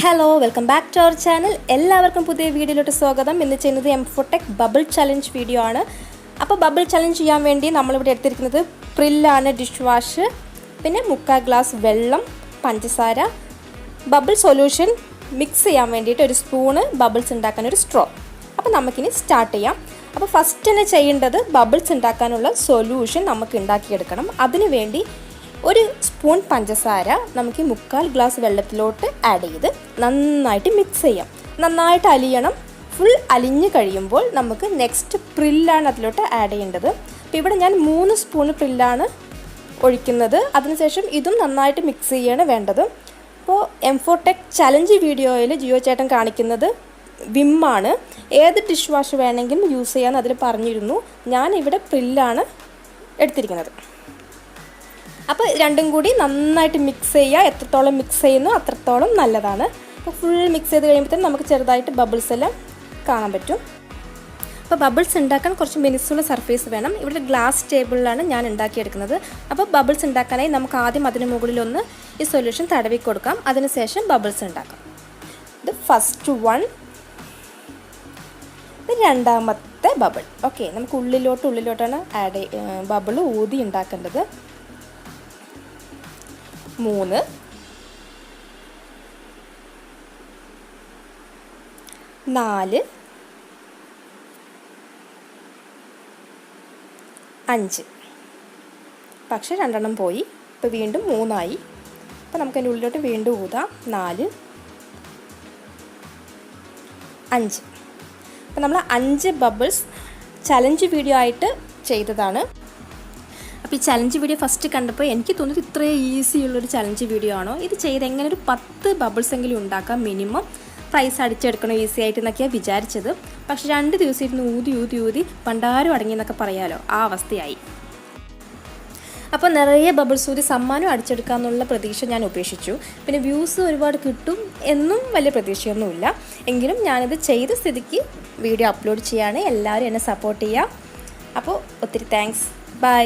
Hello welcome back to our channel. എല്ലാവർക്കും പുതിയ വീഡിയോയിലോട്ട് സ്വാഗതം. ഇന്ന് ചെയ്യുന്നത് M4Tech ബബിൾ ചലഞ്ച് വീഡിയോ ആണ്. അപ്പോൾ ബബിൾ ചലഞ്ച് ചെയ്യാൻ വേണ്ടി നമ്മളിവിടെ എടുത്തിരിക്കുന്നത് പ്രില്ലാണ്, ഡിഷ് വാഷ്, പിന്നെ 3/4 ഗ്ലാസ് വെള്ളം, പഞ്ചസാര, ബബിൾ സൊല്യൂഷൻ മിക്സ് ചെയ്യാൻ വേണ്ടിയിട്ട് ഒരു സ്പൂണ്, ബബിൾസ് ഉണ്ടാക്കാൻ ഒരു സ്ട്രോ. അപ്പോൾ നമുക്കിനി സ്റ്റാർട്ട് ചെയ്യാം. അപ്പോൾ ഫസ്റ്റ് തന്നെ ചെയ്യേണ്ടത് ബബിൾസ് ഉണ്ടാക്കാനുള്ള സൊല്യൂഷൻ നമുക്ക് ഉണ്ടാക്കിയെടുക്കണം. അതിനു വേണ്ടി ഒരു സ്പൂൺ പഞ്ചസാര നമുക്ക് 3/4 ഗ്ലാസ് വെള്ളത്തിലോട്ട് ആഡ് ചെയ്ത് നന്നായിട്ട് മിക്സ് ചെയ്യാം. നന്നായിട്ട് അലിയണം. ഫുൾ അലിഞ്ഞ് കഴിയുമ്പോൾ നമുക്ക് നെക്സ്റ്റ് പ്രില്ലാണ് അതിലോട്ട് ആഡ് ചെയ്യേണ്ടത്. അപ്പോൾ ഇവിടെ ഞാൻ 3 സ്പൂൺ പ്രില്ലാണ് ഒഴിക്കുന്നത്. അതിനുശേഷം ഇതും നന്നായിട്ട് മിക്സ് ചെയ്യാണ് വേണ്ടത്. അപ്പോൾ M4Tech ചലഞ്ച് വീഡിയോയിൽ ജിയോ ചേട്ടൻ കാണിക്കുന്നത് വിമ്മാണ്. ഏത് ഡിഷ് വാഷ് വേണമെങ്കിലും യൂസ് ചെയ്യാമെന്ന് അതിൽ പറഞ്ഞിരുന്നു. ഞാനിവിടെ പ്രില്ലാണ് എടുത്തിരിക്കുന്നത്. അപ്പോൾ രണ്ടും കൂടി നന്നായിട്ട് മിക്സ് ചെയ്യുക. എത്രത്തോളം മിക്സ് ചെയ്യുന്നു അത്രത്തോളം നല്ലതാണ്. അപ്പോൾ ഫുൾ മിക്സ് ചെയ്ത് കഴിയുമ്പോഴത്തേനും നമുക്ക് ചെറുതായിട്ട് ബബിൾസ് എല്ലാം കാണാൻ പറ്റും. അപ്പോൾ ബബിൾസ് ഉണ്ടാക്കാൻ കുറച്ച് മിനുസുള്ള സർഫേസ് വേണം. ഇവിടെ ഗ്ലാസ് ടേബിളിലാണ് ഞാൻ ഉണ്ടാക്കിയെടുക്കുന്നത്. അപ്പോൾ ബബിൾസ് ഉണ്ടാക്കാനായി നമുക്ക് ആദ്യം അതിന് മുകളിലൊന്ന് ഈ സൊല്യൂഷൻ തടവി കൊടുക്കാം. അതിനുശേഷം ബബിൾസ് ഉണ്ടാക്കാം. ഇത് ഫസ്റ്റ് വൺ, ഇത് രണ്ടാമത്തെ ബബിൾ. ഓക്കെ, നമുക്ക് ഉള്ളിലോട്ടാണ് ബബിൾ ഊതി ഉണ്ടാക്കേണ്ടത്. 3, 4, 5. പക്ഷേ 2 പോയി. ഇപ്പോൾ വീണ്ടും 3 അപ്പോൾ നമുക്ക് അതിൻ്റെ ഉള്ളിലോട്ട് വീണ്ടും ഊതാം. 4, 5. അപ്പോൾ നമ്മൾ 5 ബബിൾസ് ചലഞ്ച് വീഡിയോ ആയിട്ട് ചെയ്തതാണ്. അപ്പോൾ ഈ ചലഞ്ച് വീഡിയോ ഫസ്റ്റ് കണ്ടപ്പോൾ എനിക്ക് തോന്നുന്നത് ഇത്രയും ഈസിയുള്ളൊരു ചലഞ്ച് വീഡിയോ ആണോ, ഇത് ചെയ്ത് എങ്ങനെ ഒരു 10 ബബിൾസ് എങ്കിലും ഉണ്ടാക്കാം, മിനിമം പ്രൈസ് അടിച്ചെടുക്കണം ഈസി ആയിട്ട് എന്നൊക്കെയാണ് വിചാരിച്ചത്. പക്ഷെ 2 ദിവസം ഇരുന്ന് ഊതി പണ്ടാരും അടങ്ങി എന്നൊക്കെ പറയാമല്ലോ, ആ അവസ്ഥയായി. അപ്പോൾ നിറയെ ബബിൾസ് ഊതി സമ്മാനം അടിച്ചെടുക്കാമെന്നുള്ള പ്രതീക്ഷ ഞാൻ ഉപേക്ഷിച്ചു. പിന്നെ വ്യൂസ് ഒരുപാട് കിട്ടും എന്നും വലിയ പ്രതീക്ഷയൊന്നുമില്ല. എങ്കിലും ഞാനിത് ചെയ്ത സ്ഥിതിക്ക് വീഡിയോ അപ്ലോഡ് ചെയ്യാണ്. എല്ലാവരും എന്നെ സപ്പോർട്ട് ചെയ്യുക. അപ്പോൾ ഒത്തിരി താങ്ക്സ്. ബൈ.